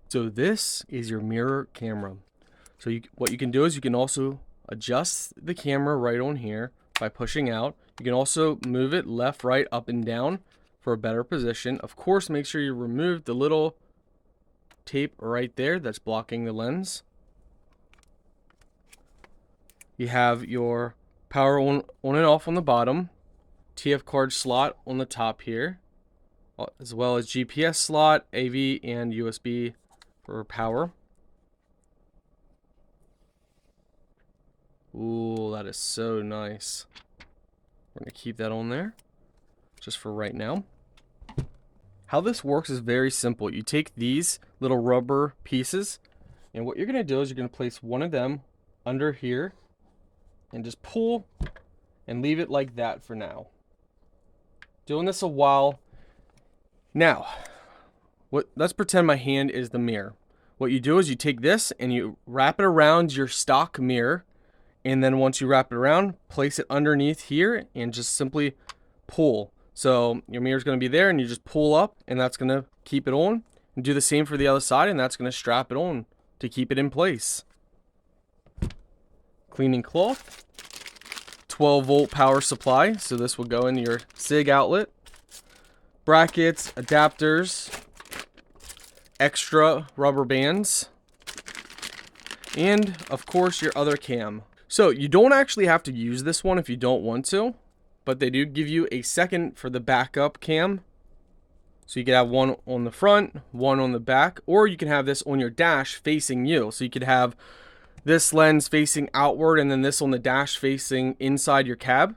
So this is your mirror camera. So what you can do is you can also adjust the camera right on here by pushing out. You can also move it left, right, up, and down for a better position. Of course, make sure you remove the little tape right there that's blocking the lens. You have your power on and off on the bottom, TF card slot on the top here, as well as GPS slot, AV, and USB for power. Ooh, that is so nice. We're going to keep that on there just for right now. How this works is very simple. You take these little rubber pieces, and what you're going to do is you're going to place one of them under here and just pull and leave it like that for now. Doing this a while. Now, let's pretend my hand is the mirror. What you do is you take this and you wrap it around your stock mirror, and then once you wrap it around, place it underneath here and just simply pull. So your mirror is going to be there, and you just pull up, and that's going to keep it on. And do the same for the other side, and that's going to strap it on to keep it in place. Cleaning cloth, 12-volt power supply, so this will go into your SIG outlet. Brackets, adapters, extra rubber bands, and of course your other cam. So you don't actually have to use this one if you don't want to, but they do give you a second for the backup cam. So you could have one on the front, one on the back, or you can have this on your dash facing you. So you could have this lens facing outward and then this on the dash facing inside your cab.